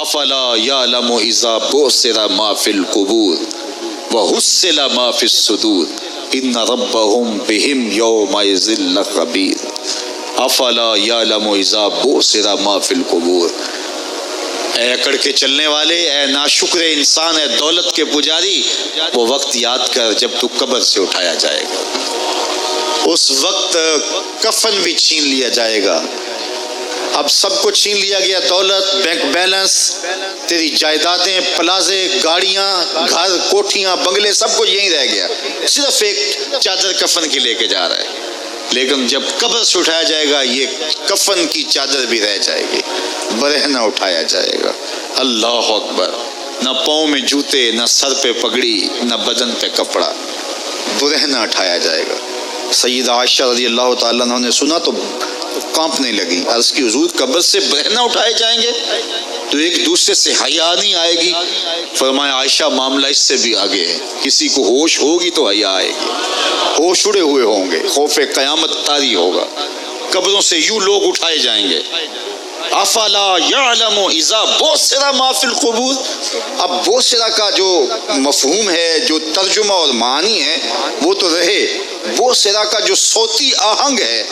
افلا یعلم اذا بعثر ما فی القبور وحصل ما فی الصدور ان ربهم بهم یومئذ لخبیر۔ افلا یعلم اذا بعثر ما فی القبور، اے اکڑ کے چلنے والے، اے ناشکر انسان، اے دولت کے پجاری، وہ وقت یاد کر جب تو قبر سے اٹھایا جائے گا۔ اس وقت کفن بھی چھین لیا جائے گا۔ اب سب کو چھین لیا گیا، دولت، بینک بیلنس، تیری جائیدادیں، پلازے، گاڑیاں، گھر، کوٹھیاں، بنگلے، سب کو یہیں رہ گیا، صرف ایک چادر کفن کی لے کے جا رہا ہے۔ لیکن جب قبر سے اٹھایا جائے گا یہ کفن کی چادر بھی رہ جائے گی، برہنہ اٹھایا جائے گا۔ اللہ اکبر! نہ پاؤں میں جوتے، نہ سر پہ پگڑی، نہ بدن پہ کپڑا، برہنہ اٹھایا جائے گا۔ سیدہ عائشہ رضی اللہ تعالیٰ عنہ نے سنا تو کانپنے لگی، عرض کی حضور قبر سے برہنہ اٹھائے جائیں گے تو ایک دوسرے سے حیا نہیں آئے گی؟ فرمایا عائشہ معاملہ اس سے بھی آگے ہے، کسی کو ہوش ہوگی تو حیا آئے گی، ہوش اڑے ہوئے ہوں گے، خوف قیامت طاری ہوگا، قبروں سے یوں لوگ اٹھائے جائیں گے۔ افلا یعلم اذا بعثر ما فی القبور، اب بعثر کا جو مفہوم ہے، جو ترجمہ اور معنی ہے وہ تو رہے، بعثر کا جو صوتی آہنگ ہے،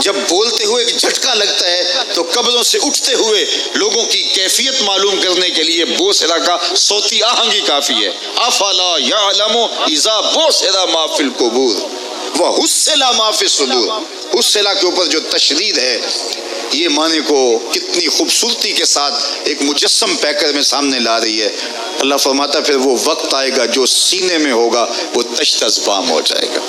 جب بولتے ہوئے ایک جھٹکا لگتا ہے تو قبروں سے اٹھتے ہوئے لوگوں کی کیفیت معلوم کرنے کے لیے بعثر کا صوتی آہنگ ہی کافی ہے۔ افلا یعلم اذا بعثر ما فی القبور وحصل ما فی الصدور، حصل کے اوپر جو تشدید ہے، یہ معنی کو کتنی خوبصورتی کے ساتھ ایک مجسم پیکر میں سامنے لا رہی ہے۔ اللہ فرماتا پھر وہ وقت آئے گا جو سینے میں ہوگا وہ تشت ازبام ہو جائے گا۔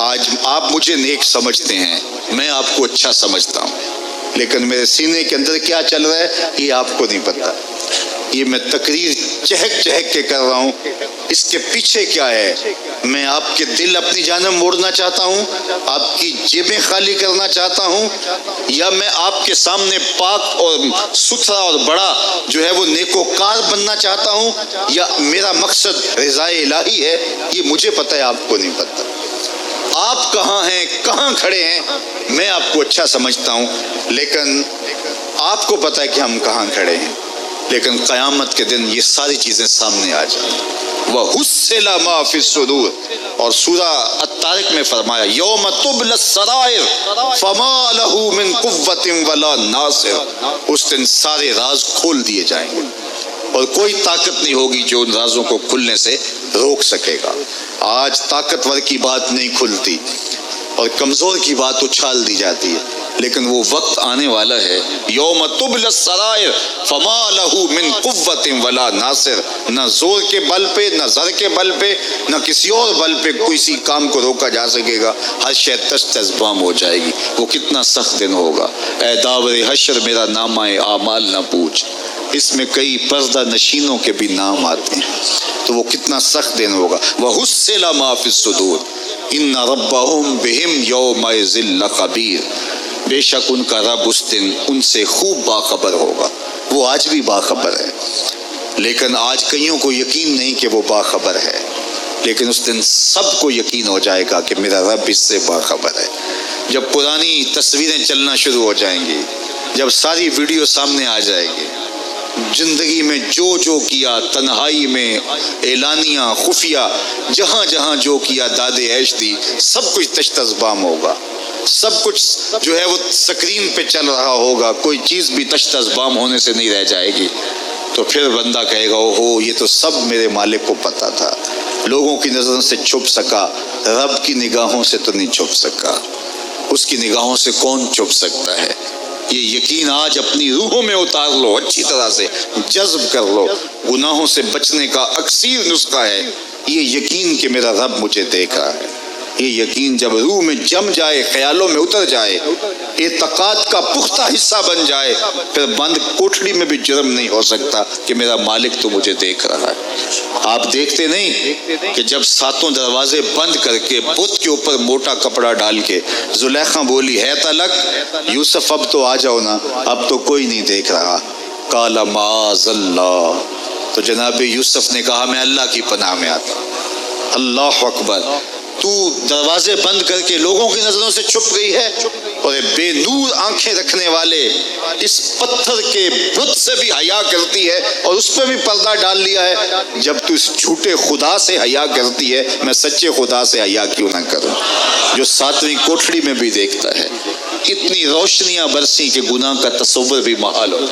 آج آپ مجھے نیک سمجھتے ہیں، میں آپ کو اچھا سمجھتا ہوں، لیکن میرے سینے کے اندر کیا چل رہا ہے یہ آپ کو نہیں پتہ۔ یہ میں تقریر چہک چہک کے کر رہا ہوں، اس کے پیچھے کیا ہے؟ میں آپ کے دل اپنی جانب موڑنا چاہتا ہوں، آپ کی جیبیں خالی کرنا چاہتا ہوں، یا میں آپ کے سامنے پاک اور ستھرا اور بڑا جو ہے وہ نیکوکار بننا چاہتا ہوں، یا میرا مقصد رضائے الہی ہے؟ یہ مجھے پتہ ہے، آپ کو نہیں پتہ۔ آپ کہاں ہیں، کہاں کھڑے ہیں، میں آپ کو اچھا سمجھتا ہوں، لیکن آپ کو پتہ ہے کہ ہم کہاں کھڑے ہیں۔ لیکن قیامت کے دن یہ ساری چیزیں سامنے آ جائیں۔ وَحُصِّلَ مَا فِي الصُّدُورِ، اور سورہ الطارق میں فرمایا یوم تبلی السرائر فما لہ من قوۃ ولا ناصر، اس دن سارے راز کھول دیے جائیں گے اور کوئی طاقت نہیں ہوگی جو ان رازوں کو کھلنے سے روک سکے گا۔ آج طاقتور کی بات نہیں کھلتی اور کمزور کی بات اچھال دی جاتی ہے، لیکن وہ وقت آنے والا ہے یوم تبلی السرائر فما لہ من قوۃ ولا ناصر، نہ زور کے بل پہ، نہ زر کے بل پہ، نہ کسی اور بل پہ کسی کام کو روکا جا سکے گا، ہر شے تشت ازبام ہو جائے گی۔ وہ کتنا سخت دن ہوگا۔ اے داور حشر میرا نامہ اعمال نہ پوچھ، اس میں کئی پردہ نشینوں کے بھی نام آتے ہیں، تو وہ کتنا سخت دن ہوگا۔ وَحُصِّلَ مَا فِي الصُّدُورِ إِنَّ رَبَّهُمْ بِهِمْ يَوْمَئِذٍ لَخَبِيرٌ، بے شک ان کا رب اس دن ان سے خوب باخبر ہوگا۔ وہ آج بھی باخبر ہے، لیکن آج کئیوں کو یقین نہیں کہ وہ باخبر ہے، لیکن اس دن سب کو یقین ہو جائے گا کہ میرا رب اس سے باخبر ہے۔ جب پرانی تصویریں چلنا شروع ہو جائیں گی، جب ساری ویڈیو سامنے آ جائے گی، زندگی میں جو کیا، تنہائی میں، اعلانیہ، خفیہ، جہاں جہاں جو کیا، داد عیش دی، سب کچھ تشت ازبام ہوگا، سب کچھ جو ہے وہ سکرین پہ چل رہا ہوگا، کوئی چیز بھی تشت ازبام ہونے سے نہیں رہ جائے گی۔ تو پھر بندہ کہے گا اوہو یہ تو سب میرے مالک کو پتہ تھا، لوگوں کی نظروں سے چھپ سکا، رب کی نگاہوں سے تو نہیں چھپ سکا، اس کی نگاہوں سے کون چھپ سکتا ہے؟ یہ یقین آج اپنی روحوں میں اتار لو، اچھی طرح سے جذب کر لو۔ گناہوں سے بچنے کا اکثیر نسخہ ہے یہ یقین کہ میرا رب مجھے دیکھ رہا ہے۔ یہ یقین جب روح میں جم جائے، خیالوں میں اتر جائے، اعتقاد کا پختہ حصہ بن جائے، پھر بند کوٹھڑی میں بھی جرم نہیں ہو سکتا کہ میرا مالک تو مجھے دیکھ رہا ہے۔ آپ دیکھتے نہیں کہ جب ساتوں دروازے بند کر کے بت کے اوپر موٹا کپڑا ڈال کے زلیخا بولی ہے تلک یوسف اب تو آ جاؤ نا، اب تو کوئی نہیں دیکھ رہا، قال معاذ اللہ، تو جناب یوسف نے کہا میں اللہ کی پناہ میں آتا ہوں۔ اللہ اکبر! تو دروازے بند کر کے لوگوں کی نظروں سے چھپ گئی ہے، اور بے نور آنکھیں رکھنے والے اس پتھر کے بت سے بھی حیا کرتی ہے اور اس پہ بھی پردہ ڈال لیا ہے، جب تو اس جھوٹے خدا سے حیا کرتی ہے، میں سچے خدا سے حیا کیوں نہ کروں جو ساتویں کوٹھڑی میں بھی دیکھتا ہے۔ اتنی روشنیاں برسی کہ گناہ کا تصور بھی محال ہو،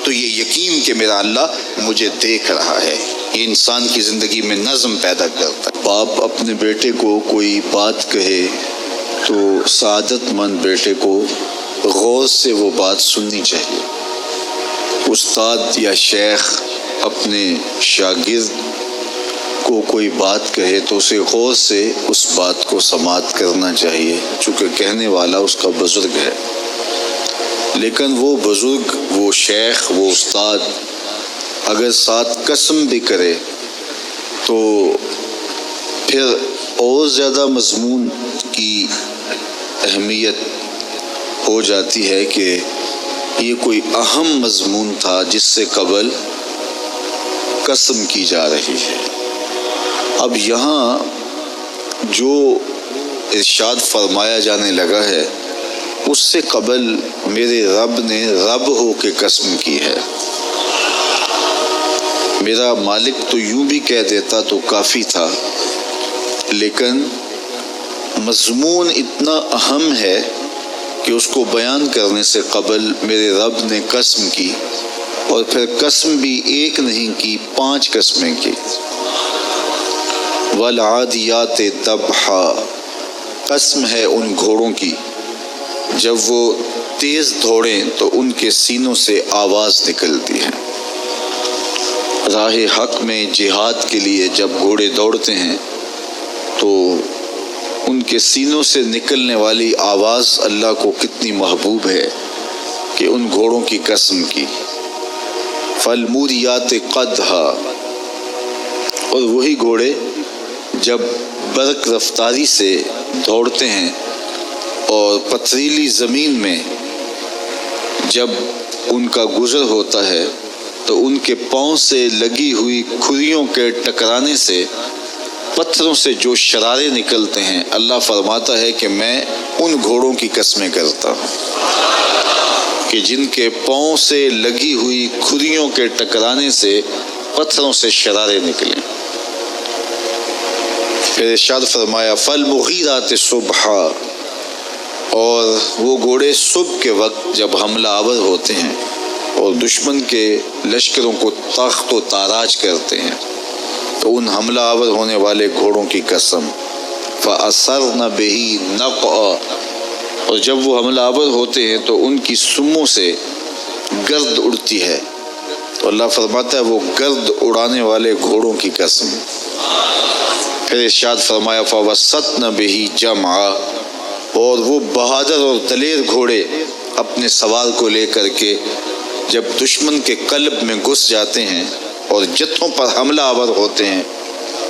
تو یہ یقین کہ میرا اللہ مجھے دیکھ رہا ہے، یہ انسان کی زندگی میں نظم پیدا کرتا ہے۔ باپ اپنے بیٹے کو کوئی بات کہے تو سعادت مند بیٹے کو غور سے وہ بات سننی چاہیے۔ استاد یا شیخ اپنے شاگرد کو کوئی بات کہے تو اسے غور سے اس بات کو سماعت کرنا چاہیے، چونکہ کہنے والا اس کا بزرگ ہے۔ لیکن وہ بزرگ، وہ شیخ، وہ استاد اگر ساتھ قسم بھی کرے تو پھر اور زیادہ مضمون کی اہمیت ہو جاتی ہے کہ یہ کوئی اہم مضمون تھا جس سے قبل قسم کی جا رہی ہے۔ اب یہاں جو ارشاد فرمایا جانے لگا ہے اس سے قبل میرے رب نے رب ہو کے قسم کی ہے۔ میرا مالک تو یوں بھی کہہ دیتا تو کافی تھا، لیکن مضمون اتنا اہم ہے کہ اس کو بیان کرنے سے قبل میرے رب نے قسم کی، اور پھر قسم بھی ایک نہیں کی، 5 قسمیں کی۔ والعادیات ضبحا، قسم ہے ان گھوڑوں کی جب وہ تیز دوڑیں تو ان کے سینوں سے آواز نکلتی ہے۔ راہ حق میں جہاد کے لیے جب گھوڑے دوڑتے ہیں تو ان کے سینوں سے نکلنے والی آواز اللہ کو کتنی محبوب ہے کہ ان گھوڑوں کی قسم کی۔ فالموریات قدحا، اور وہی گھوڑے جب برق رفتاری سے دوڑتے ہیں اور پتھریلی زمین میں جب ان کا گزر ہوتا ہے تو ان کے پاؤں سے لگی ہوئی کھریوں کے ٹکرانے سے پتھروں سے جو شرارے نکلتے ہیں، اللہ فرماتا ہے کہ میں ان گھوڑوں کی قسمیں کرتا ہوں کہ جن کے پاؤں سے لگی ہوئی کھریوں کے ٹکرانے سے پتھروں سے شرارے نکلیں۔ پھر ارشاد فرمایا فالمغیرات صبحا، اور وہ گھوڑے صبح کے وقت جب حملہ آور ہوتے ہیں اور دشمن کے لشکروں کو تاخت و تاراج کرتے ہیں تو ان حملہ آور ہونے والے گھوڑوں کی قسم۔ فَأَثَرْنَ بِهِ نَقْعًا، اور جب وہ حملہ آور ہوتے ہیں تو ان کی سموں سے گرد اڑتی ہے، تو اللہ فرماتا ہے وہ گرد اڑانے والے گھوڑوں کی قسم۔ پھر ارشاد فرمایا فَوَسَّطْنَ بِهِ جَمْعًا، اور وہ بہادر اور دلیر گھوڑے اپنے سوار کو لے کر کے جب دشمن کے قلب میں گھس جاتے ہیں اور جتھوں پر حملہ آور ہوتے ہیں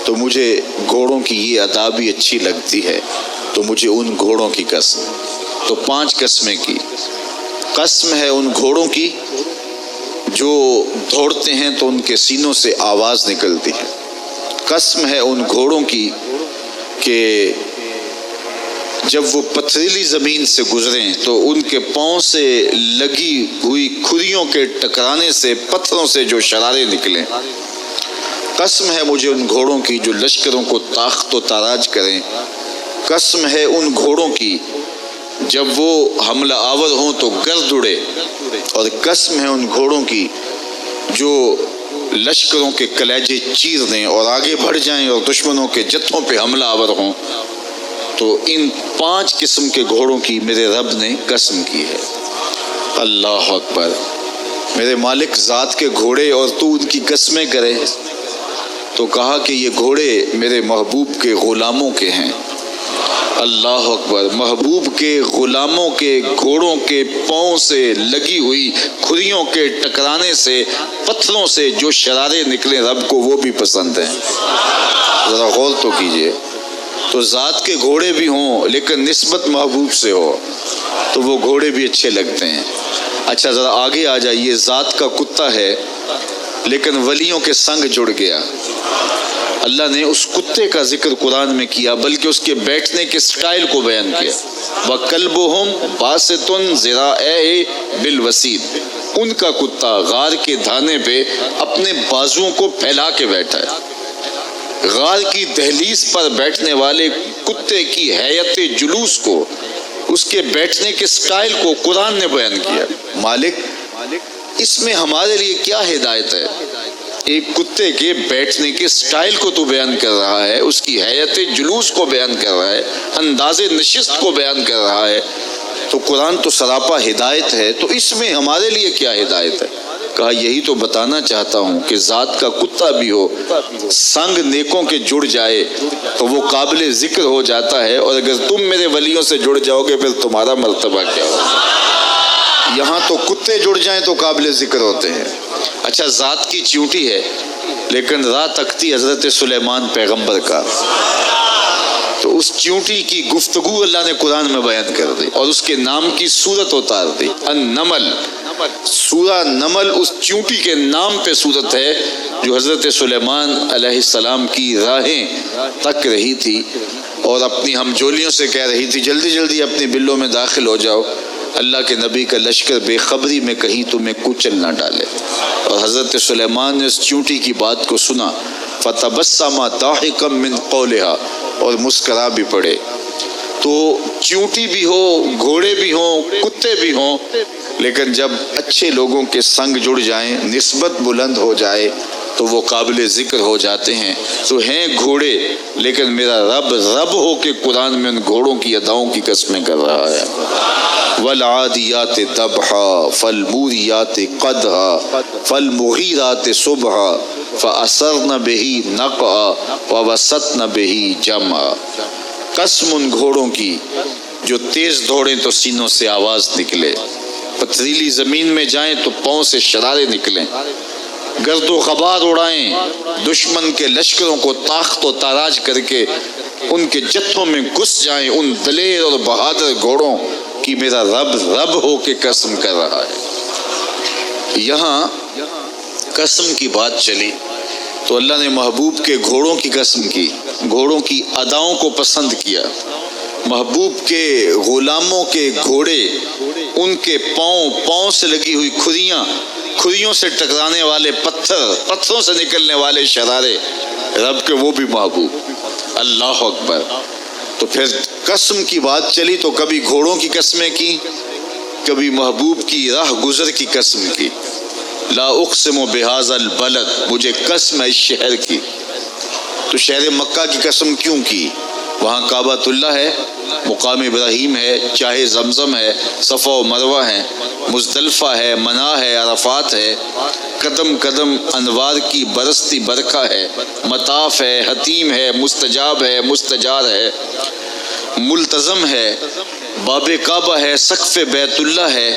تو مجھے گھوڑوں کی یہ ادا بھی اچھی لگتی ہے، تو مجھے ان گھوڑوں کی قسم۔ تو 5 قسمیں کی۔ قسم ہے ان گھوڑوں کی جو دوڑتے ہیں تو ان کے سینوں سے آواز نکلتی ہے۔ قسم ہے ان گھوڑوں کی کہ جب وہ پتھریلی زمین سے گزریں تو ان کے پاؤں سے لگی ہوئی کھریوں کے ٹکرانے سے پتھروں سے جو شرارے نکلیں۔ قسم ہے مجھے ان گھوڑوں کی جو لشکروں کو تاخت و تاراج کریں۔ قسم ہے ان گھوڑوں کی جب وہ حملہ آور ہوں تو گرد اڑے، اور قسم ہے ان گھوڑوں کی جو لشکروں کے کلیجے چیر دیں اور آگے بڑھ جائیں اور دشمنوں کے جتھوں پہ حملہ آور ہوں۔ تو ان 5 قسم کے گھوڑوں کی میرے رب نے قسم کی ہے۔ اللہ اکبر، میرے مالک ذات کے گھوڑے اور تو ان کی قسمیں کرے، تو کہا کہ یہ گھوڑے میرے محبوب کے غلاموں کے ہیں۔ اللہ اکبر، محبوب کے غلاموں کے گھوڑوں کے پاؤں سے لگی ہوئی کھریوں کے ٹکرانے سے پتھروں سے جو شرارے نکلے رب کو وہ بھی پسند ہیں۔ ذرا غور تو کیجئے، تو ذات کے گھوڑے بھی ہوں لیکن نسبت محبوب سے ہو تو وہ گھوڑے بھی اچھے لگتے ہیں۔ اچھا ذرا آگے آ جائیے، ذات کا کتا ہے لیکن ولیوں کے سنگ جڑ گیا۔ اللہ نے اس کتے کا ذکر قرآن میں کیا بلکہ اس کے بیٹھنے کے سٹائل کو بیان کیا. وَكَلْبُهُمْ بَاسِطٌ ذِرَاعَيْهِ بِالْوَسِيدِ، ان کا کتا غار کے دھانے پہ اپنے بازوؤں کو پھیلا کے بیٹھا ہے. غار کی دہلیز پر بیٹھنے والے کتے کی حیت جلوس کو، اس کے بیٹھنے کے سٹائل کو قرآن نے بیان کیا. مالک اس میں ہمارے لیے کیا ہدایت ہے؟ ایک کتے کے بیٹھنے کے سٹائل کو تو بیان کر رہا ہے، اس کی حیت جلوس کو بیان کر رہا ہے، انداز نشست کو بیان کر رہا ہے. تو قرآن تو سراپا ہدایت ہے، تو اس میں ہمارے لیے کیا ہدایت ہے؟ کہا یہی تو بتانا چاہتا ہوں کہ ذات کا کتا بھی ہو، سنگ نیکوں کے جڑ جائے تو وہ قابل ذکر ہو جاتا ہے، اور اگر تم میرے ولیوں سے جڑ جاؤ گے پھر تمہارا مرتبہ کیا ہوگا؟ یہاں تو کتے جڑ جائیں تو قابل ذکر ہوتے ہیں. اچھا ذات کی چیونٹی ہے لیکن راہ تکتی حضرت سلیمان پیغمبر کا، تو اس چیونٹی کی گفتگو اللہ نے قرآن میں بیان کر دی اور اس کے نام کی صورت اتار دی. النمل، سورہ نمل اس چیونٹی کے نام پہ صورت ہے جو حضرت سلیمان علیہ السلام کی راہیں تک رہی تھی اور اپنی ہم جولیوں سے کہہ رہی تھی جلدی جلدی اپنی بلوں میں داخل ہو جاؤ، اللہ کے نبی کا لشکر بے خبری میں کہیں تمہیں کچل نہ ڈالے. اور حضرت سلیمان نے اس چیونٹی کی بات کو سنا، فتبسم ضاحکا من قولها، اور مسکرا بھی پڑے. تو چیونٹی بھی ہو، گھوڑے بھی ہوں، کتے بھی ہوں، لیکن جب اچھے لوگوں کے سنگ جڑ جائیں، نسبت بلند ہو جائے تو وہ قابل ذکر ہو جاتے ہیں. تو ہیں گھوڑے لیکن میرا رب رب ہو کے قرآن میں ان گھوڑوں کی اداؤں کی قسمیں کر رہا ہے. والعادیات ضبحا فالموریات قدحا فالمغیرات صبحا فاثرن به نقعا ووسطن به جمعا. قسم ان گھوڑوں کی جو تیز دوڑیں تو سینوں سے آواز نکلے، پتھریلی زمین میں جائیں تو پاؤں سے شرارے نکلیں، گرد و غبار اڑائیں، دشمن کے لشکروں کو طاقت و تاراج کر کے ان کے جتھوں میں گھس جائیں. ان دلیر اور بہادر گھوڑوں کی میرا رب رب ہو کے قسم کر رہا ہے. یہاں قسم کی بات چلی تو اللہ نے محبوب کے گھوڑوں کی قسم کی، گھوڑوں کی اداؤں کو پسند کیا. محبوب کے غلاموں کے گھوڑے، ان کے پاؤں سے لگی ہوئی کھریوں سے ٹکرانے والے پتھروں سے نکلنے والے شرارے، رب کے وہ بھی محبوب. اللہ اکبر. تو پھر قسم کی بات چلی تو کبھی گھوڑوں کی قسمیں کی، کبھی محبوب کی راہ گزر کی قسم کی. لا اقسم بہذا البلد، مجھے قسم ہے اس شہر کی. تو شہر مکہ کی قسم کیوں کی؟ وہاں کعبۃ اللہ ہے، مقام ابراہیم ہے، چاہے زمزم ہے، صفا و مروہ ہے، مزدلفہ ہے، منا ہے، عرفات ہے، قدم قدم انوار کی برستی برکھا ہے، مطاف ہے، حتیم ہے، مستجاب ہے، مستجار ہے، ملتزم ہے، باب کعبہ ہے، سقف بیت اللہ ہے،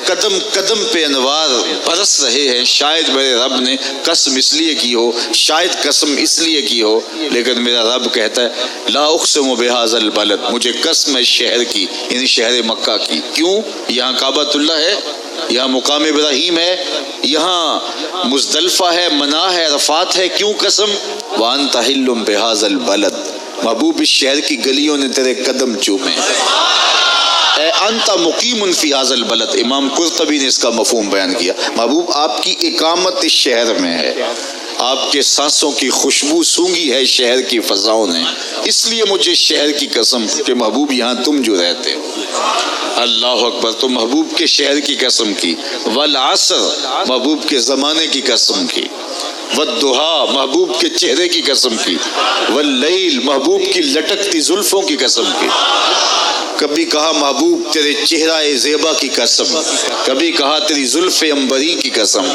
قدم قدم پہ انوار برس رہے ہیں. شاید میرے رب نے قسم اس لیے کی ہو، شاید قسم اس لیے کی ہو، لیکن میرا رب کہتا ہے لا اقسم بہذا البلد، مجھے قسم ہے شہر کی، یعنی شہر مکہ کی. کیوں؟ یہاں کعبۃ اللہ ہے، یہاں مقام ابراہیم ہے، یہاں مزدلفہ ہے، منا ہے، عرفات ہے. کیوں قسم؟ وانت حل بہذا البلد، محبوب اس شہر کی گلیوں نے تیرے قدم چومے. اے انت مقیم فی ھذا البلد، امام قرطبی نے اس کا مفہوم بیان کیا. محبوب آپ کی اقامت اس شہر میں ہے، آپ کے سانسوں کی خوشبو سونگھی ہے شہر کی فضاؤں نے، اس لیے مجھے شہر کی قسم کہ محبوب یہاں تم جو رہتے ہو. اللہ اکبر. تو محبوب کے شہر کی قسم کی. والعصر، محبوب کے زمانے کی قسم کی. والضحیٰ، محبوب کے چہرے کی قسم کی. واللیل، محبوب کی لٹکتی زلفوں کی قسم کی. کبھی کہا محبوب تیرے چہرہ زیبا کی قسم، کبھی کہا تیری زلف عنبری کی قسم،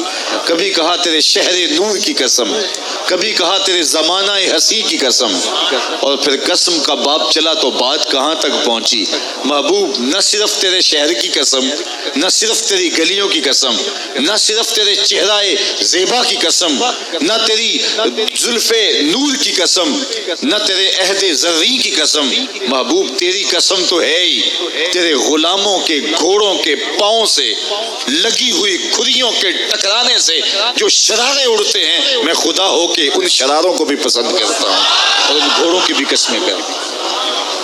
کبھی کہا تیرے شہر نور کی قسم، کبھی کہا تیرے زمانہ حسی کی قسم. اور پھر قسم کا باب چلا تو بات کہاں تک پہنچی؟ محبوب نہ صرف تیرے شہر کی قسم، نہ صرف تیری گلیوں کی قسم، نہ صرف تیرے چہرہ زیبا کی قسم، نہ تیری زلف نور کی قسم، نہ تیرے عہد زرعی کی قسم، محبوب تیری قسم تو ہے ہی تیرے غلاموں کے گھوڑوں کے پاؤں سے لگی ہوئی کھریوں کے ٹکرانے سے جو شرارے اڑتے ہیں، میں خدا ہو کے ان شراروں کو بھی پسند کرتا ہوں اور ان گھوڑوں کی بھی قسمیں کرتا ہوں۔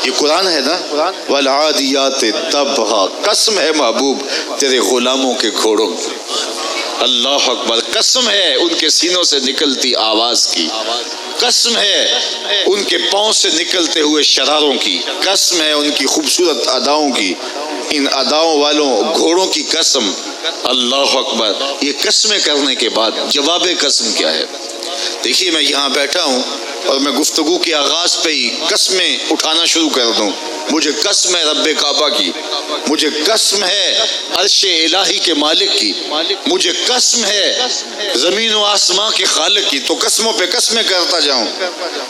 یہ قرآن ہے نا، والعادیات ضبحا، قسم ہے محبوب تیرے غلاموں کے گھوڑوں کی، اللہ اکبر، قسم ہے ان کے سینوں سے نکلتی آواز کی، قسم ہے ان کے پاؤں سے نکلتے ہوئے شراروں کی، قسم ہے ان کی خوبصورت اداؤں کی، ان اداؤں والوں گھوڑوں کی قسم، اللہ اکبر۔ یہ قسمیں کرنے کے بعد جواب قسم کیا ہے؟ دیکھیے میں یہاں بیٹھا ہوں اور میں گفتگو کے آغاز پہ ہی قسمیں اٹھانا شروع کر دوں، مجھے قسم ہے رب کعبہ کی، مجھے قسم ہے عرش الہی کے مالک کی، مجھے قسم ہے زمین و آسمان کے خالق کی، تو قسموں پہ قسمیں کرتا جاؤں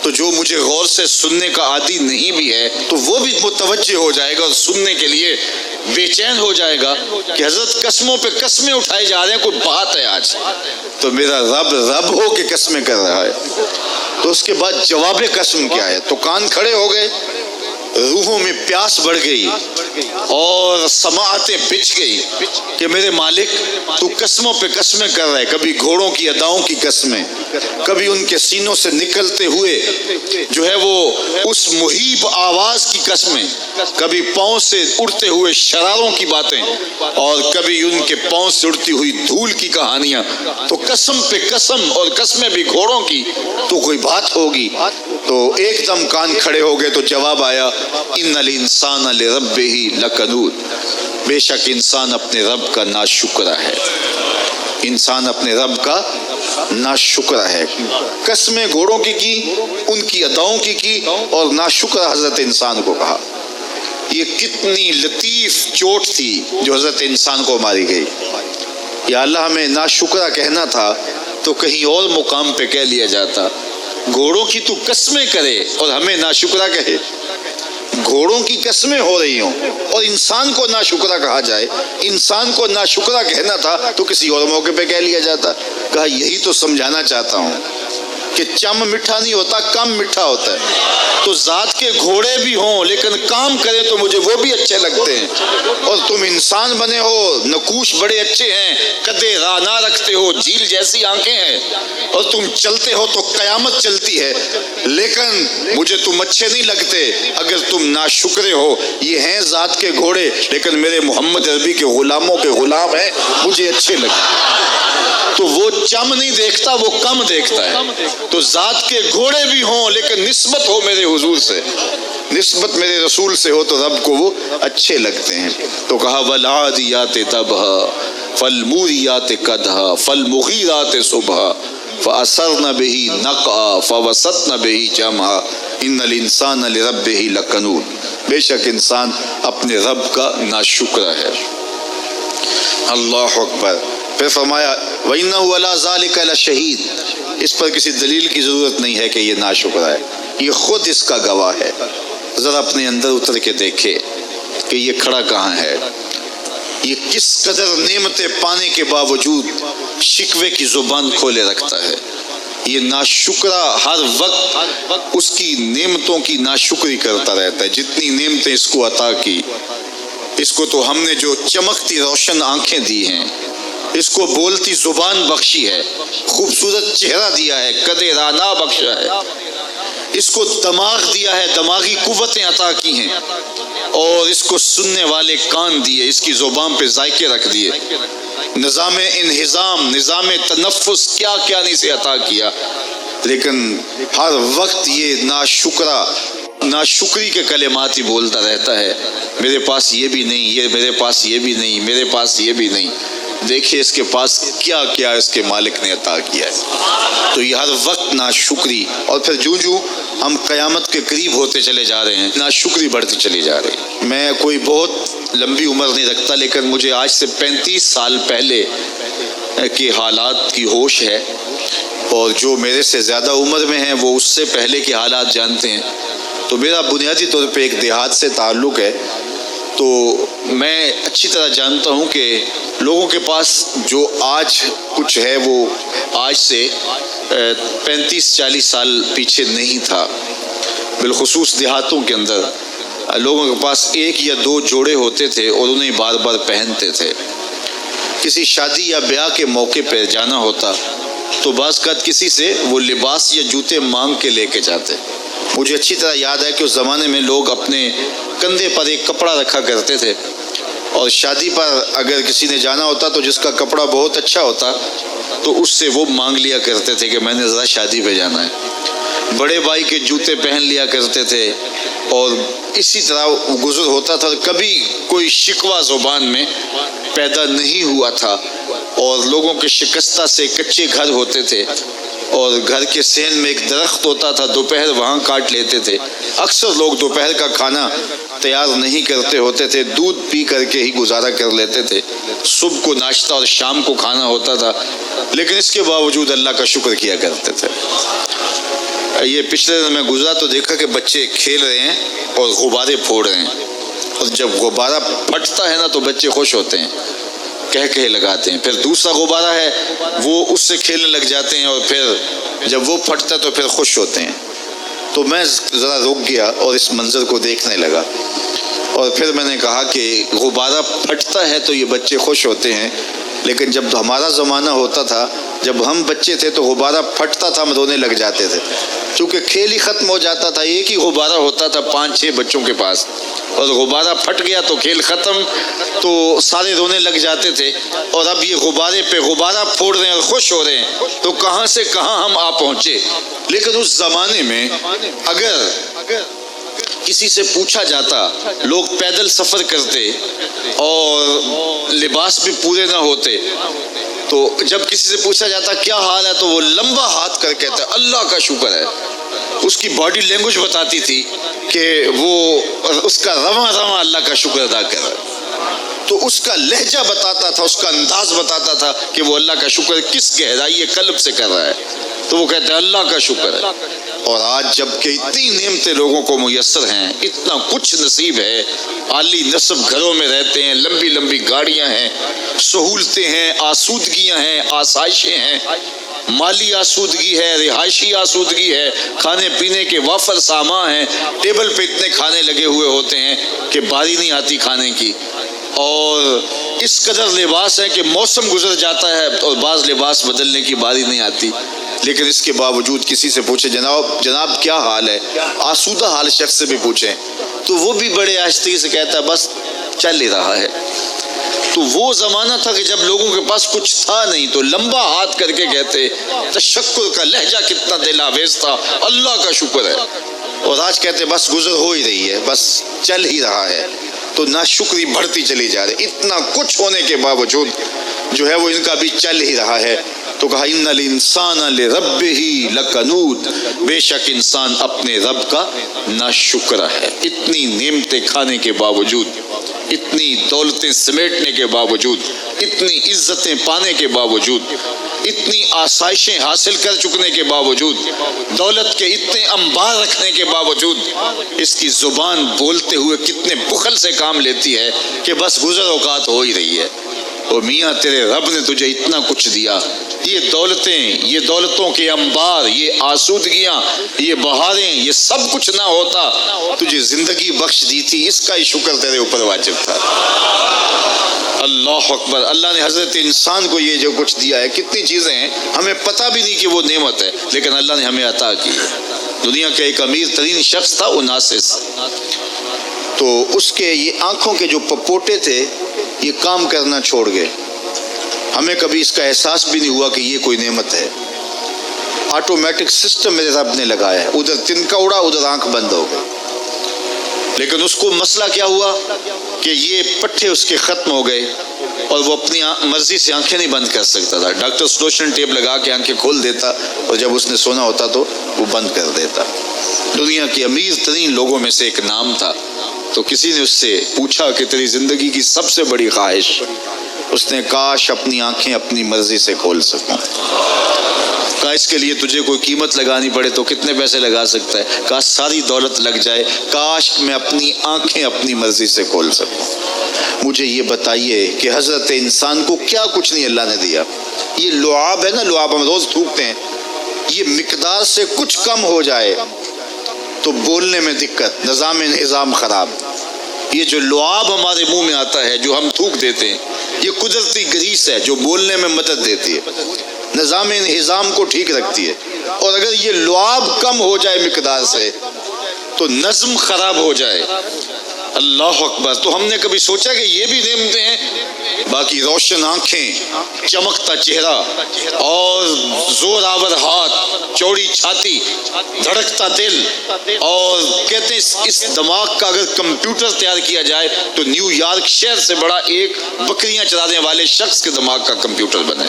تو جو مجھے غور سے سننے کا عادی نہیں بھی ہے تو وہ بھی متوجہ ہو جائے گا اور سننے کے لیے بے چین ہو جائے گا کہ حضرت قسموں پہ قسمیں اٹھائے جا رہے ہیں، کوئی بات ہے آج تو میرا رب ہو کے قسمیں کر رہا ہے۔ تو اس کے بعد جواب قسم کیا ہے؟ تو کان کھڑے ہو گئے، روحوں میں پیاس بڑھ گئی اور سماعتیں بچھ گئی کہ میرے مالک تو قسموں پہ قسمیں کر رہا ہے، کبھی گھوڑوں کی اداؤں کی قسمیں، کبھی ان کے سینوں سے نکلتے ہوئے جو ہے وہ اس مہیب آواز کی قسمیں، کبھی پاؤں سے اڑتے ہوئے شراروں کی باتیں، اور کبھی ان کے پاؤں سے اڑتی ہوئی دھول کی کہانیاں، تو قسم پہ قسم اور قسمیں بھی گھوڑوں کی، تو کوئی بات ہوگی۔ تو ایک دم کان کھڑے ہو گئے تو جواب آیا، ان الانسان لربہ لکنود، بے شک انسان اپنے رب کا ناشکرا ہے، انسان اپنے رب کا ناشکرا ہے۔ قسمیں گھوڑوں کی ان کی اداؤں کی اور ناشکرا حضرت انسان کو کہا۔ یہ کتنی لطیف چوٹ تھی جو حضرت انسان کو ماری گئی۔ یا اللہ ہمیں ناشکرا کہنا تھا تو کہیں اور مقام پہ کہہ لیا جاتا، گھوڑوں کی تو قسمیں کرے اور ہمیں ناشکرا کہے، گھوڑوں کی قسمیں ہو رہی ہوں اور انسان کو ناشکرا کہا جائے، انسان کو ناشکرا کہنا تھا تو کسی اور موقع پہ کہہ لیا جاتا۔ کہا یہی تو سمجھانا چاہتا ہوں کہ چم میٹھا نہیں ہوتا، کم میٹھا ہوتا ہے، تو ذات کے گھوڑے بھی ہوں لیکن کام کرے تو مجھے وہ بھی اچھے لگتے ہیں، اور تم انسان بنے ہو، نقوش بڑے اچھے ہیں، قدِ رانا رکھتے ہو، جھیل جیسی آنکھیں ہیں، اور تم چلتے ہو تو قیامت چلتی ہے، لیکن مجھے تم اچھے نہیں لگتے اگر تم ناشکرے ہو۔ یہ ہیں ذات کے گھوڑے لیکن میرے محمد عربی کے غلاموں کے غلام ہیں، مجھے اچھے لگتے۔ تو وہ چم نہیں دیکھتا، وہ کم دیکھتا ہے۔ تو ذات کے گھوڑے بھی ہوں لیکن نسبت ہو میرے حضور سے، نسبت میرے رسول سے ہو تو رب کو وہ اچھے لگتے ہیں۔ تو کہا والعادیات ضبحا فالموریات قدحا فالمغیرات صبحا فأثرن به نقعا فوسطن به جمعا ان الانسان لربہ لکنود، بے شک انسان اپنے رب کا ناشکرا ہے۔ اللہ اکبر۔ پھر فرمایا وَإِنَّهُ عَلَى ذَلِكَ لَشَهِيدٌ، اس پر کسی دلیل کی ضرورت نہیں ہے کہ یہ ناشکرا ہے، یہ خود اس کا گواہ ہے۔ ذرا اپنے اندر اتر کے دیکھے کہ یہ کھڑا کہاں ہے، یہ کس قدر نعمتیں پانے کے باوجود شکوے کی زبان کھولے رکھتا ہے۔ یہ ناشکرا ہر وقت اس کی نعمتوں کی ناشکری کرتا رہتا ہے۔ جتنی نعمتیں اس کو عطا کی، اس کو تو ہم نے جو چمکتی روشن آنکھیں دی ہیں، اس کو بولتی زبان بخشی ہے، خوبصورت چہرہ دیا ہے، قد رانا بخشا ہے، اس کو دماغ دیا ہے، دماغی قوتیں عطا کی ہیں، اور اس کو سننے والے کان دیے، اس کی زبان پہ ذائقے رکھ دیے، نظام انہضام، نظام تنفس، کیا کیا نہیں سے عطا کیا، لیکن ہر وقت یہ ناشکری کے کلمات ہی بولتا رہتا ہے۔ میرے پاس یہ بھی نہیں، یہ میرے پاس یہ بھی نہیں، میرے پاس یہ بھی نہیں۔ دیکھیے اس کے پاس کیا کیا اس کے مالک نے عطا کیا ہے۔ تو یہ ہر وقت ناشکری، اور پھر جو ہم قیامت کے قریب ہوتے چلے جا رہے ہیں، ناشکری بڑھتی چلی جا رہی ہے۔ میں کوئی بہت لمبی عمر نہیں رکھتا، لیکن مجھے آج سے 35 سال پہلے کے حالات کی ہوش ہے، اور جو میرے سے زیادہ عمر میں ہیں وہ اس سے پہلے کے حالات جانتے ہیں۔ تو میرا بنیادی طور پہ ایک دیہات سے تعلق ہے، تو میں اچھی طرح جانتا ہوں کہ لوگوں کے پاس جو آج کچھ ہے وہ آج سے 35-40 سال پیچھے نہیں تھا. بالخصوص دیہاتوں کے اندر لوگوں کے پاس 1 یا 2 جوڑے ہوتے تھے اور انہیں بار بار پہنتے تھے. کسی شادی یا بیاہ کے موقع پہ جانا ہوتا تو بعض اوقات کسی سے وہ لباس یا جوتے مانگ کے لے کے جاتے. مجھے اچھی طرح یاد ہے کہ اس زمانے میں لوگ اپنے کندھے پر ایک کپڑا رکھا کرتے تھے اور شادی پر اگر کسی نے جانا ہوتا تو جس کا کپڑا بہت اچھا ہوتا تو اس سے وہ مانگ لیا کرتے تھے کہ میں نے ذرا شادی پہ جانا ہے. بڑے بھائی کے جوتے پہن لیا کرتے تھے اور اسی طرح گزر ہوتا تھا. کبھی کوئی شکوہ زبان میں پیدا نہیں ہوا تھا اور لوگوں کے شکستہ سے کچے گھر ہوتے تھے اور گھر کے صحن میں ایک درخت ہوتا تھا, دوپہر وہاں کاٹ لیتے تھے. اکثر لوگ دوپہر کا کھانا تیار نہیں کرتے ہوتے تھے, دودھ پی کر کے ہی گزارا کر لیتے تھے. صبح کو ناشتہ اور شام کو کھانا ہوتا تھا, لیکن اس کے باوجود اللہ کا شکر کیا کرتے تھے. یہ پچھلے دن میں گزرا تو دیکھا کہ بچے کھیل رہے ہیں اور غبارے پھوڑ رہے ہیں, اور جب غبارہ پھٹتا ہے نا تو بچے خوش ہوتے ہیں, کہہ لگاتے ہیں. پھر دوسرا غبارہ ہے وہ اس سے کھیلنے لگ جاتے ہیں اور پھر جب وہ پھٹتا ہے تو پھر خوش ہوتے ہیں. تو میں ذرا رک گیا اور اس منظر کو دیکھنے لگا اور پھر میں نے کہا کہ غبارہ پھٹتا ہے تو یہ بچے خوش ہوتے ہیں, لیکن جب ہمارا زمانہ ہوتا تھا, جب ہم بچے تھے تو غبارہ پھٹتا تھا, ہم رونے لگ جاتے تھے کیونکہ کھیل ہی ختم ہو جاتا تھا. ایک ہی غبارہ ہوتا تھا 5-6 بچوں کے پاس اور غبارہ پھٹ گیا تو کھیل ختم, تو سارے رونے لگ جاتے تھے. اور اب یہ غبارے پہ غبارہ پھوڑ رہے ہیں اور خوش ہو رہے ہیں, تو کہاں سے کہاں ہم آ پہنچے. لیکن اس زمانے میں اگر کسی سے پوچھا جاتا, لوگ پیدل سفر کرتے اور لباس بھی پورے نہ ہوتے, تو جب کسی سے پوچھا جاتا کیا حال ہے تو وہ لمبا ہاتھ کر کہتا اللہ کا شکر ہے. اس کی باڈی لینگویج بتاتی تھی کہ وہ اس کا رواں اللہ کا شکر ادا کر رہا ہے. تو اس کا لہجہ بتاتا تھا, اس کا انداز بتاتا تھا کہ وہ اللہ کا شکر کس گہرائی قلب سے کر رہا ہے. تو وہ کہتے ہیں اللہ کا شکر ہے. اور آج جب کہ اتنی نعمتیں لوگوں کو میسر ہیں, اتنا کچھ نصیب ہے, عالی نصب گھروں میں رہتے ہیں, لمبی لمبی گاڑیاں ہیں, سہولتیں ہیں, آسودگیاں ہیں, آسائشیں ہیں, مالی آسودگی ہے, رہائشی آسودگی ہے, کھانے پینے کے وافر سامان ہیں, ٹیبل پہ اتنے کھانے لگے ہوئے ہوتے ہیں کہ باری نہیں آتی کھانے کی, اور اس قدر لباس ہے کہ موسم گزر جاتا ہے اور بعض لباس بدلنے کی باری نہیں آتی. لیکن اس کے باوجود کسی سے پوچھے جناب کیا حال ہے, آسودہ حال شخص سے بھی پوچھیں تو وہ بھی بڑے آہستگی سے کہتا ہے بس چل ہی رہا ہے. تو وہ زمانہ تھا کہ جب لوگوں کے پاس کچھ تھا نہیں تو لمبا ہاتھ کر کے کہتے, تشکر کا لہجہ کتنا دل آویز تھا, اللہ کا شکر ہے. اور آج کہتے بس گزر ہو ہی رہی ہے, بس چل ہی رہا ہے. تو ناشکری بڑھتی چلی جا رہی, اتنا کچھ ہونے کے باوجود جو ہے وہ ان کا بھی چل ہی رہا ہے. تو کہا ان الانسان لربہ لکنود, بے شک انسان اپنے رب کا ناشکر ہے. اتنی نعمتیں کھانے کے باوجود, اتنی دولتیں سمیٹنے کے باوجود, اتنی عزتیں پانے کے باوجود, اتنی آسائشیں حاصل کر چکنے کے باوجود, دولت کے اتنے انبار رکھنے کے باوجود, اس کی زبان بولتے ہوئے کتنے بخل سے کام لیتی ہے کہ بس گزر اوقات ہو ہی رہی ہے. اور میاں تیرے رب نے تجھے اتنا کچھ دیا, یہ دولتیں, یہ دولتوں کے انبار, یہ آسودگیاں, یہ بہاریں, یہ سب کچھ نہ ہوتا, تجھے زندگی بخش دی تھی, اس کا ہی شکر تیرے اوپر واجب تھا. اللہ اکبر. اللہ نے حضرت انسان کو یہ جو کچھ دیا ہے, کتنی چیزیں ہیں ہمیں پتہ بھی نہیں کہ وہ نعمت ہے, لیکن اللہ نے ہمیں عطا کی. دنیا کا ایک امیر ترین شخص تھا, وہ ناسس, تو اس کے یہ آنکھوں کے جو پپوٹے تھے یہ کام کرنا چھوڑ گئے. ہمیں کبھی اس کا احساس بھی نہیں ہوا کہ یہ کوئی نعمت ہے. آٹومیٹک سسٹم میرے رب نے لگایا ہے, ادھر تنکا اڑا, ادھر آنکھ بند ہو گئی. لیکن اس کو مسئلہ کیا ہوا کہ یہ پٹھے اس کے ختم ہو گئے اور وہ اپنی مرضی سے آنکھیں نہیں بند کر سکتا تھا. ڈاکٹر سلوشن ٹیپ لگا کے آنکھیں کھول دیتا اور جب اس نے سونا ہوتا تو وہ بند کر دیتا. دنیا کے امیر ترین لوگوں میں سے ایک نام تھا. تو کسی نے اس سے پوچھا کہ تیری زندگی کی سب سے بڑی خواہش, اس نے کاش اپنی آنکھیں اپنی مرضی سے کھول سکوں، کاش اس کے لیے تجھے کوئی قیمت لگانی پڑے تو کتنے پیسے لگا سکتا ہے، کاش ساری دولت لگ جائے، کاش میں اپنی آنکھیں اپنی مرضی سے کھول سکوں۔ مجھے یہ بتائیے کہ حضرت انسان کو کیا کچھ نہیں اللہ نے دیا۔ یہ لعاب ہے نا، لعاب ہم روز تھوکتے ہیں، یہ مقدار سے کچھ کم ہو جائے تو بولنے میں دقت، نظام خراب۔ یہ جو لعاب ہمارے منہ میں آتا ہے، جو ہم تھوک دیتے ہیں، یہ قدرتی گریس ہے جو بولنے میں مدد دیتی ہے، نظام کو ٹھیک رکھتی ہے۔ اور اگر یہ لعاب کم ہو جائے مقدار سے تو نظم خراب ہو جائے۔ اللہ اکبر۔ تو ہم نے کبھی سوچا کہ یہ بھی نعمتیں ہیں؟ باقی روشن آنکھیں، چمکتا چہرہ اور زور آور ہاتھ، چوڑی چھاتی، دھڑکتا دل، اور کہتے ہیں اس دماغ کا اگر کمپیوٹر تیار کیا جائے تو نیو یارک شہر سے بڑا ایک بکریاں چرانے والے شخص کے دماغ کا کمپیوٹر بنے۔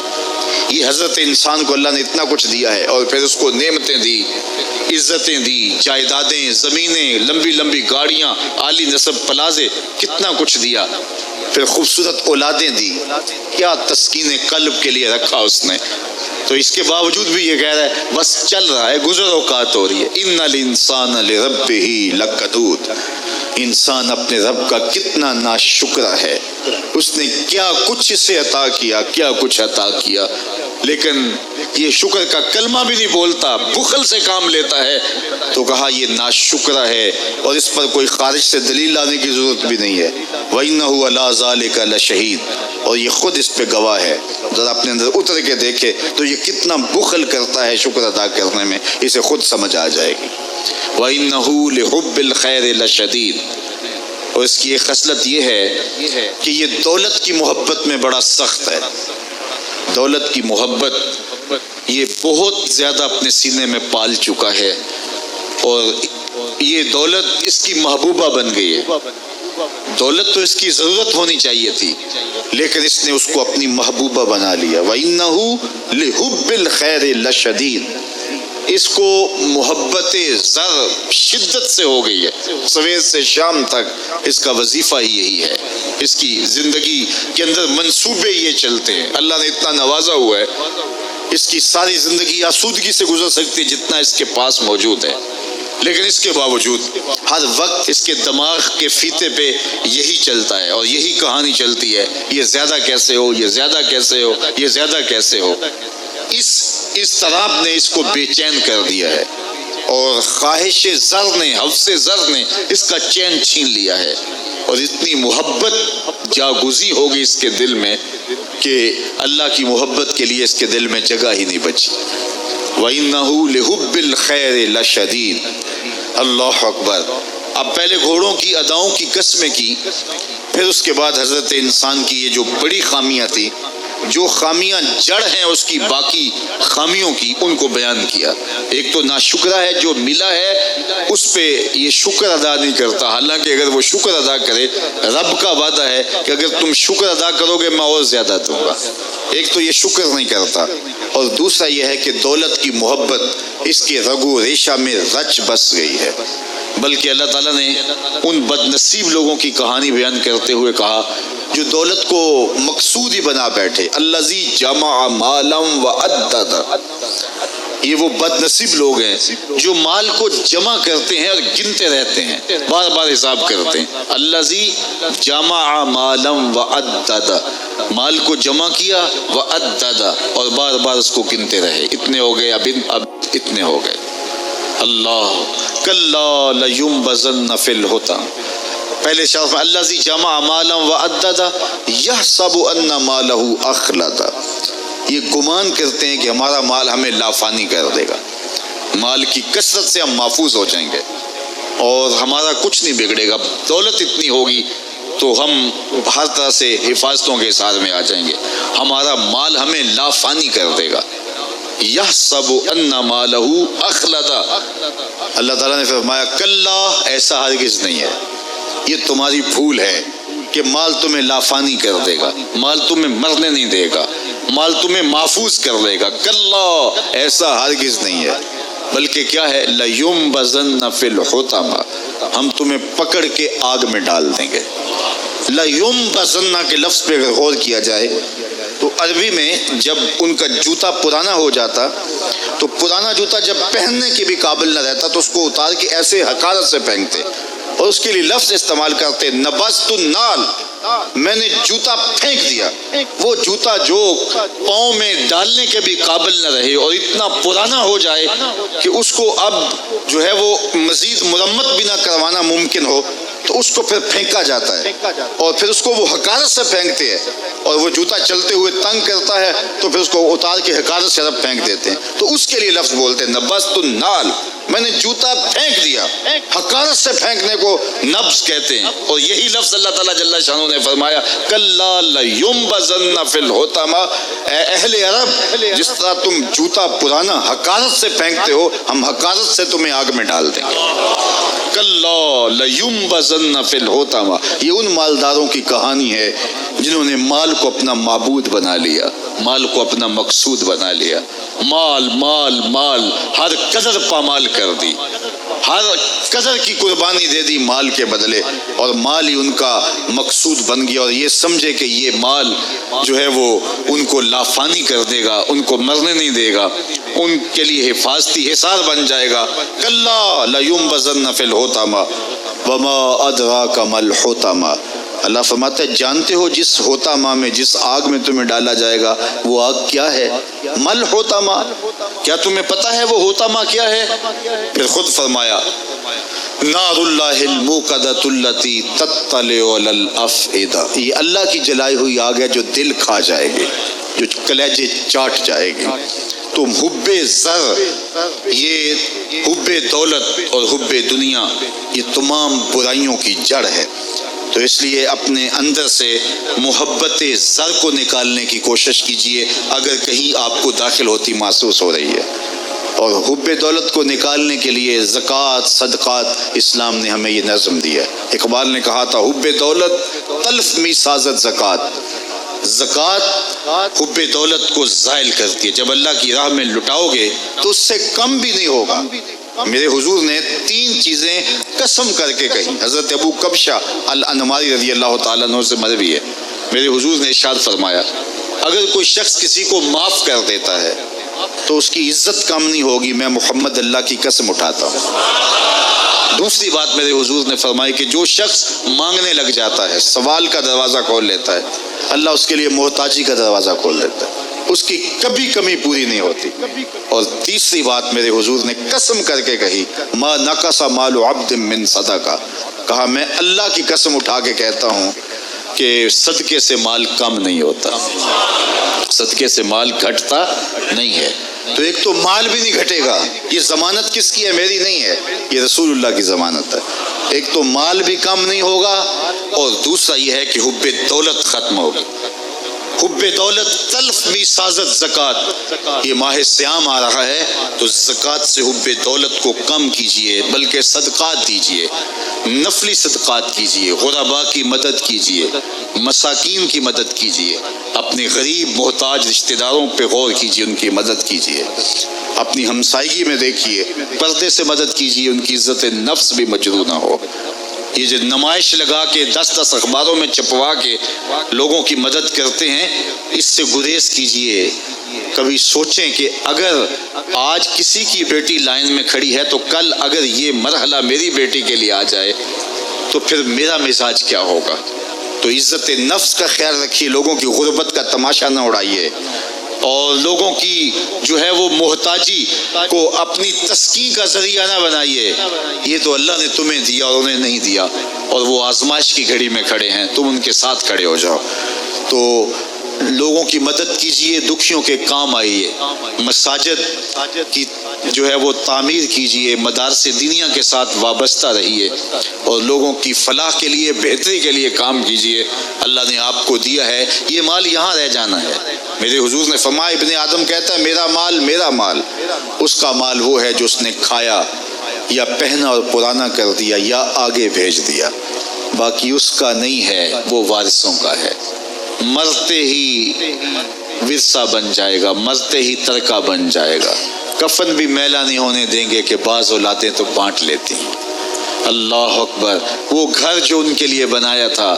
یہ حضرت انسان کو اللہ نے اتنا کچھ دیا ہے، اور پھر اس کو نعمتیں دی، عزتیں دی، جائیدادیں، زمینیں، لمبی لمبی گاڑیاں، عالی نسب پلازے، کتنا کچھ دیا۔ پھر خوبصورت اولادیں دی، کیا تسکین قلب کے لیے رکھا اس نے۔ تو اس کے باوجود بھی یہ کہہ رہا ہے بس چل رہا ہے، گزر اوقات ہو رہی ہے۔ ان الانسان لربہ لکنود، انسان اپنے رب کا کتنا ناشکر ہے، اس نے کیا کچھ اسے عطا کیا، کیا کچھ عطا کیا، لیکن یہ شکر کا کلمہ بھی نہیں بولتا، بخل سے کام لیتا ہے۔ تو کہا یہ ناشکر ہے، اور اس پر کوئی خارج سے دلیل لانے کی ضرورت بھی نہیں ہے۔ وَإِنَّهُ عَلَىٰ ذَلِكَ لَشَهِيدٌ، اور یہ خود اس پہ گواہ ہے۔ ذرا اپنے اندر اتر کے دیکھے تو یہ کتنا بخل کرتا ہے شکر ادا کرنے میں، اسے خود سمجھ آ جائے گی۔ وَإِنَّهُ لِحُبِّ الْخَيْرِ لَشَدِيدٌ، اور اس کی ایک خصلت یہ ہے کہ یہ دولت کی محبت میں بڑا سخت ہے۔ دولت کی محبت یہ بہت زیادہ اپنے سینے میں پال چکا ہے، اور یہ دولت اس کی محبوبہ بن گئی ہے۔ دولت تو اس کی ضرورت ہونی چاہیے تھی، لیکن اس نے اس کو اپنی محبوبہ بنا لیا۔ وَإِنَّهُ لِحُبِّ الْخَيْرِ لَشَدِيدٌ، اس کو محبت زر شدت سے ہو گئی ہے، سویر سے شام تک اس کا وظیفہ ہی یہی ہے، اس کی زندگی کے اندر منصوبے یہ چلتے ہیں۔ اللہ نے اتنا نوازا ہوا ہے، اس کی ساری زندگی آسودگی سے گزر سکتی ہے جتنا اس کے پاس موجود ہے، لیکن اس کے باوجود ہر وقت اس کے دماغ کے فیتے پہ یہی چلتا ہے، اور یہی کہانی چلتی ہے، یہ زیادہ کیسے ہو، یہ زیادہ کیسے ہو، یہ زیادہ کیسے ہو۔ اس طرح نے اس کو بے چین کر دیا ہے، اور خواہش زر نے، حوث زر نے اس کا چین چھین لیا ہے، اور اتنی محبت جاگزی ہوگی اس کے دل میں کہ اللہ کی محبت کے لیے اس کے دل میں جگہ ہی نہیں بچی۔ وَإِنَّهُ لِحُبِّ الْخَيْرِ لَشَدِيدٌ، اللہ اکبر۔ اب پہلے گھوڑوں کی اداؤں کی قسمیں کی، پھر اس کے بعد حضرت انسان کی یہ جو بڑی خامیاں تھی، جو خامیاں جڑ ہیں اس کی باقی خامیوں کی، ان کو بیان کیا۔ ایک تو ناشکرہ ہے، جو ملا ہے اس پہ یہ شکر ادا نہیں کرتا، حالانکہ اگر وہ شکر ادا کرے، رب کا وعدہ ہے کہ اگر تم شکر ادا کرو گے میں اور زیادہ دوں گا۔ ایک تو یہ شکر نہیں کرتا، اور دوسرا یہ ہے کہ دولت کی محبت اس کے رگو ریشہ میں رچ بس گئی ہے۔ بلکہ اللہ تعالیٰ نے ان بد نصیب لوگوں کی کہانی بیان کرتے ہوئے کہا جو دولت کو مقصود ہی بنا بیٹھے، الذی جمع مالا وعدد، یہ وہ بد نصیب لوگ ہیں جو مال کو جمع کرتے ہیں اور گنتے رہتے ہیں، بار بار حساب کرتے ہیں۔ الذی جمع مالا وعدد، مال کو جمع کیا، وعدد، اور بار بار اس کو گنتے رہے، اتنے ہو گئے، اب اتنے ہو گئے۔ اللہ کلا لینبذن فی الحطام، پہلے شرف میں الذی جمع مالا وعدد یحسب ان مالہ اخلد، یہ گمان کرتے ہیں کہ ہمارا مال ہمیں لافانی کر دے گا، مال کی کثرت سے ہم محفوظ ہو جائیں گے اور ہمارا کچھ نہیں بگڑے گا، دولت اتنی ہوگی تو ہم ہر طرح سے حفاظتوں کے ساتھ میں آ جائیں گے، ہمارا مال ہمیں لافانی کر دے گا۔ یحسب ان مالہ اخلد، اللہ تعالیٰ نے فرمایا کلا، ایسا ہرگز نہیں ہے، یہ تمہاری بھول ہے کہ مال تمہیں لافانی کر دے گا، مال تمہیں مرنے نہیں دے گا، مال تمہیں محفوظ کر لے گا، کلا، ایسا ہرگز نہیں ہے، بلکہ کیا ہے، لَيُنبَذَنَّ فِي الْحُطَمَةِ، ہم تمہیں پکڑ کے آگ میں ڈال دیں گے۔ لَيُنبَذَنَّ کے لفظ پہ اگر غور کیا جائے تو عربی میں جب ان کا جوتا پرانا ہو جاتا تو پرانا جوتا جب پہننے کے بھی قابل نہ رہتا تو اس کو اتار کے ایسے حقارت سے پھینکتے اور اس کے لیے لفظ استعمال کرتے نبذت النال، میں نے جوتا پھینک دیا۔ وہ جوتا جو پاؤں میں ڈالنے کے بھی قابل نہ رہے اور اتنا پرانا ہو جائے کہ اس کو اب جو ہے وہ مزید مرمت بھی نہ کروانا ممکن ہو تو اس کو پھر پھینکا جاتا ہے اور پھر اس کو وہ حقارت سے پھینکتے ہیں اور وہ جوتا چلتے ہوئے تنگ کرتا ہے تو پھر اس کو اتار کے حقارت سے رب پھینک دیتے ہیں۔ تو اس کے لیے لفظ بولتے ہیں نبذت النال، میں نے جوتا پھینک دیا۔ حقارت سے پھینکنے کو نبض کہتے ہیں اور یہی لفظ اللہ تعالیٰ جل شانہ نے فرمایا کلا لینبذن فی الحطمہ، اے اہل عرب جس طرح تم جوتا پرانا حقارت سے پھینکتے ہو ہم حقارت سے تمہیں آگ میں ڈال دیں گے۔ کلا لینبذن فی الحطمہ، یہ ان مالداروں کی کہانی ہے جنہوں نے مال کو اپنا معبود بنا لیا، مال کو اپنا مقصود بنا لیا، مال مال مال، ہر قدر پامال کر دی، ہر قدر کی قربانی دے دی مال کے بدلے اور مال ہی ان کا مقصود بن گیا اور یہ سمجھے کہ یہ مال جو ہے وہ ان کو لافانی کر دے گا، ان کو مرنے نہیں دے گا، ان کے لیے حفاظتی حصار بن جائے گا۔ کلا لینبذن فی الحطمہ وما ادراک ما الحطمہ، اللہ فرماتا ہے جانتے ہو جس حطمہ میں، جس آگ میں تمہیں ڈالا جائے گا وہ آگ کیا ہے؟ مل حطمہ، کیا تمہیں پتہ ہے وہ حطمہ کیا ہے؟ پھر خود فرمایا نار اللہ الموقدۃ التی تطلع علی الافئدہ، یہ اللہ کی جلائی ہوئی آگ ہے جو دل کھا جائے گی، جو کلیجے چاٹ جائے گی۔ تم حب زر، یہ حب دولت اور حب دنیا یہ تمام برائیوں کی جڑ ہے، تو اس لیے اپنے اندر سے محبت زر کو نکالنے کی کوشش کیجئے اگر کہیں آپ کو داخل ہوتی محسوس ہو رہی ہے، اور حب دولت کو نکالنے کے لیے زکوٰۃ صدقات اسلام نے ہمیں یہ نظم دیا ہے۔ اقبال نے کہا تھا حب دولت تلف می سازت زکوٰۃ، زکوٰۃ حب دولت کو زائل کرتی ہے، جب اللہ کی راہ میں لٹاؤ گے تو اس سے کم بھی نہیں ہوگا۔ میرے حضور نے 3 چیزیں قسم کر کے کہی، حضرت ابو کبشہ الانماری رضی اللہ تعالیٰ عنہ سے مروی ہے، میرے حضور نے ارشاد فرمایا اگر کوئی شخص کسی کو معاف کر دیتا ہے تو اس کی عزت کم نہیں ہوگی، میں محمد اللہ کی قسم اٹھاتا ہوں۔ دوسری بات میرے حضور نے فرمائی کہ جو شخص مانگنے لگ جاتا ہے، سوال کا دروازہ کھول لیتا ہے، اللہ اس کے لیے محتاجی کا دروازہ کھول دیتا ہے، اس کی کبھی کمی پوری نہیں ہوتی۔ اور تیسری بات میرے حضور نے قسم کر کے کہی ما نقص مال عبد من صدقہ، کہا میں اللہ کی قسم اٹھا کے کہتا ہوں کہ صدقے سے مال کم نہیں ہوتا، صدقے سے مال گھٹتا نہیں ہے۔ تو ایک تو مال بھی نہیں گھٹے گا، یہ ضمانت کس کی ہے؟ میری نہیں ہے، یہ رسول اللہ کی ضمانت ہے۔ ایک تو مال بھی کم نہیں ہوگا اور دوسرا یہ ہے کہ حب دولت ختم ہوگی۔ حب دولت تلف می سازت زکوٰۃ، یہ ماہ سیام آ رہا ہے تو زکوٰۃ سے حب دولت کو کم کیجئے، بلکہ صدقات دیجئے، نفلی صدقات کیجئے، غرباء کی مدد کیجئے، مساکین کی مدد کیجئے، اپنے غریب محتاج رشتہ داروں پہ غور کیجئے، ان کی مدد کیجئے، اپنی ہمسائیگی میں دیکھیے، پردے سے مدد کیجئے، ان کی عزت نفس بھی مجروح نہ ہو۔ یہ جو نمائش لگا کے 10 اخباروں میں چھپوا کے لوگوں کی مدد کرتے ہیں، اس سے گریز کیجئے۔ کبھی سوچیں کہ اگر آج کسی کی بیٹی لائن میں کھڑی ہے تو کل اگر یہ مرحلہ میری بیٹی کے لیے آ جائے تو پھر میرا مزاج کیا ہوگا۔ تو عزت نفس کا خیال رکھیے، لوگوں کی غربت کا تماشا نہ اڑائیے اور لوگوں کی جو ہے وہ محتاجی کو اپنی تسکین کا ذریعہ نہ بنائیے۔ یہ تو اللہ نے تمہیں دیا اور انہیں نہیں دیا، اور وہ آزمائش کی گھڑی میں کھڑے ہیں، تم ان کے ساتھ کھڑے ہو جاؤ۔ تو لوگوں کی مدد کیجئے، دکھیوں کے کام آئیے، مساجد کی جو ہے وہ تعمیر کیجئے، مدارس دینیہ کے ساتھ وابستہ رہیے اور لوگوں کی فلاح کے لیے، بہتری کے لیے کام کیجئے۔ اللہ نے آپ کو دیا ہے، یہ مال یہاں رہ جانا ہے۔ میرے حضور نے فرمایا ابن آدم کہتا ہے میرا مال میرا مال، اس کا مال وہ ہے جو اس نے کھایا یا پہنا اور پرانا کر دیا یا آگے بھیج دیا، باقی اس کا نہیں ہے، وہ وارثوں کا ہے۔ مرتے ہی ورثہ بن جائے گا، مرتے ہی ترکہ بن جائے گا۔ کفن بھی میلا نہیں ہونے دیں گے کہ بعض اولادیں تو بانٹ لیتی ہیں۔ اللہ اکبر، وہ گھر جو ان کے لیے بنایا تھا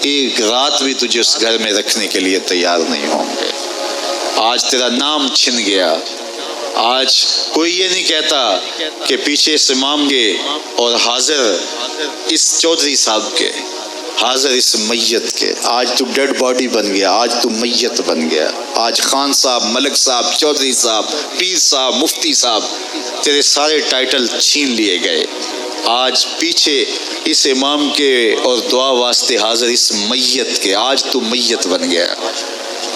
ایک رات بھی تجھے اس گھر میں رکھنے کے لیے تیار نہیں ہوں گے۔ آج تیرا نام چھن گیا۔ آج کوئی یہ نہیں کہتا کہ پیچھے اس امام کے اور حاضر اس چودھری صاحب کے، حاضر اس میت کے۔ آج تو ڈیڈ باڈی بن گیا، آج تو میت بن گیا۔ آج خان صاحب، ملک صاحب، چودھری صاحب، پیر صاحب، مفتی صاحب، تیرے سارے ٹائٹل چھین لیے گئے۔ آج پیچھے اس امام کے اور دعا واسطے حاضر اس میت کے، آج تو میت بن گیا۔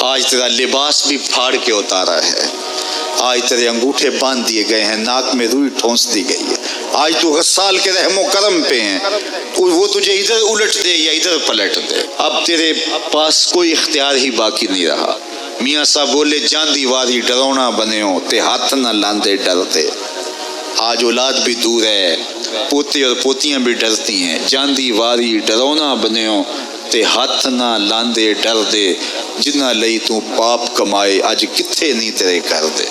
آج تیرا لباس بھی پھاڑ کے اتارا ہے۔ آج تیرے انگوٹھے باندھ دیے گئے ہیں، ناک میں روئی ٹھونس دی گئی ہے۔ آج تو غسال کے رحم و کرم پہ ہیں، وہ تجھے ادھر الٹ دے یا ادھر پلٹ دے۔ اب تیرے پاس کوئی اختیار ہی باقی نہیں رہا۔ میاں صاحب بولے جاندی واری ڈرونا بنے ہو تے ہاتھ نہ لاندے ڈرتے۔ آج اولاد بھی دور ہے، پوتے اور پوتیاں بھی ڈرتی ہیں۔ جاندی واری ڈرونا بنے ہو تے ہاتھ نہ لاندے ڈر دے، جنہ لئی تو پاپ کمائے اج کتھے نہیں تیرے کر دے۔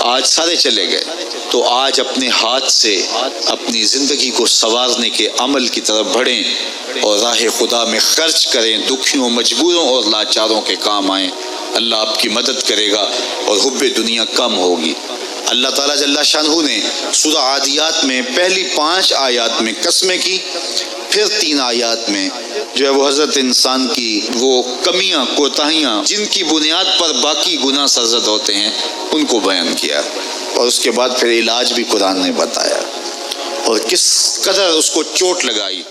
آج سارے چلے گئے، تو آج اپنے ہاتھ سے اپنی زندگی کو سنوارنے کے عمل کی طرف بڑھیں اور راہ خدا میں خرچ کریں، دکھیوں، مجبوروں اور لاچاروں کے کام آئیں۔ اللہ آپ کی مدد کرے گا اور حب دنیا کم ہوگی۔ اللہ تعالیٰ جل شانہ نے سورہ عادیات میں پہلی 5 آیات میں قسمیں کی، پھر 3 آیات میں جو ہے وہ حضرت انسان کی وہ کمیاں، کوتاہیاں جن کی بنیاد پر باقی گناہ سرزد ہوتے ہیں ان کو بیان کیا، اور اس کے بعد پھر علاج بھی قرآن نے بتایا اور کس قدر اس کو چوٹ لگائی۔